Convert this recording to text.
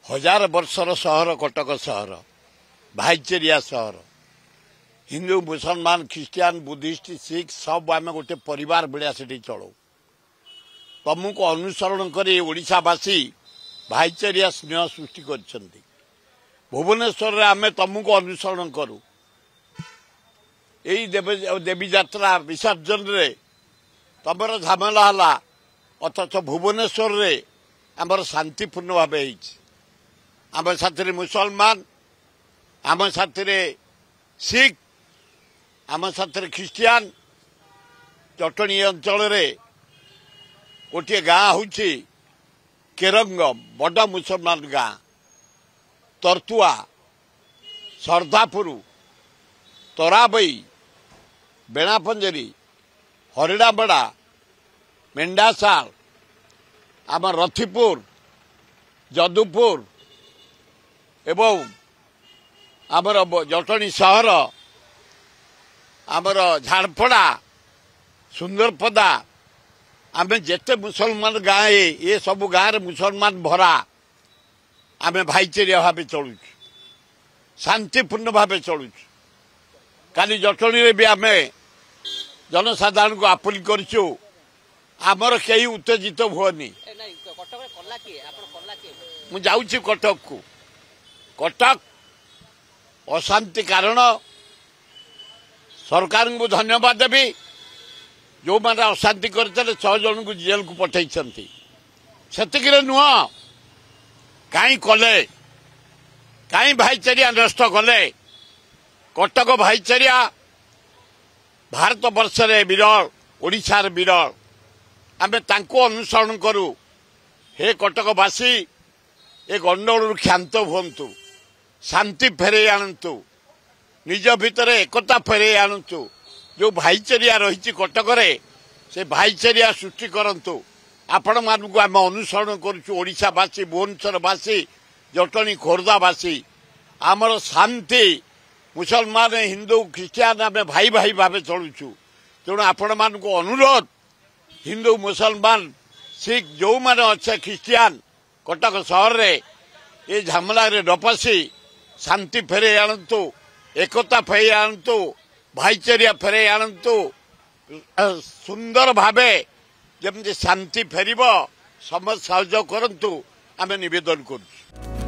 हजार वर्षर सहर कटक सहर भाईचेरिया सहर हिंदू मुसलमान ख्रिस्टियान बुद्धिस्ट सिख सब आम गोटे परिवार भाया से चलू तुमको अनुसरण कर ओडावासी भाईचेरिया स्नेह सृष्टि कर भुवनेश्वर आम तुमको अनुसरण करूँ यही देवी यात्रा विसर्जन रे तमर झमेला है अथच भुवनेश्वर रे आमर शांतिपूर्ण भाव आम साथी मुसलमान आम साथी सिख आम साथी ख्रिस्टियान जटणी अंचल गोटे गाँ हूँ केरंग बड़ मुसलमान गाँ तरतुआ सरदापुर तराबई बेणापंजरी हरिणाबड़ा मेंढासाल आम रथीपुर जदुपुर एवं आमर जटणी सहर आमर झाड़पड़ा सुंदरपदा आम जेते मुसलमान गाँ ये सब गाँव मुसलमान भरा आम भाईचेरिया भाव चलु शांतिपूर्ण भाव चलु काली जटणी भी आम जनसाधारण को अपील करछु आमर कई उत्तेजित हुअनी मुझे कटक को कटक अशांति कारण सरकार को धन्यवाद देवी जो मैंने अशांति करते 6 जन को जेल को पठे से नुह कहीं कले कहीं भाईचेरिया नष्ट कले कटक भाईचेरिया भारत वर्ष विरल ओडिशार विरल आम अनुसरण करूँ हे कटकवासी ए गंडगोल क्षांत हुंतु शांति फेरे आणतु निज भितर एकता फेरे आणतु जो भाईचेरिया रही कटक से भाईचेरिया सृष्टि करंतु आपण मानक आम अनुसरण करुचु ओडिशावासी भुवनेश्वरवासी जटणी खोर्धावासी आमर शांति मुसलमान हिंदू ख्रिस्टियान आम भाई भाई भाव चलुचु तेणु आपण मानक अनुरोध हिंदू मुसलमान सिख जो मैंने अच्छे ख्रिस्टियान कटक सहर रे ये झमेला न पशि शांति फेरे आणतु एकता फेरे आणतु भाईचेरिया फेरे आणतु सुंदर भावे जमती शांति फेर समस्त सहयोग करंतु आम निवेदन करूँ।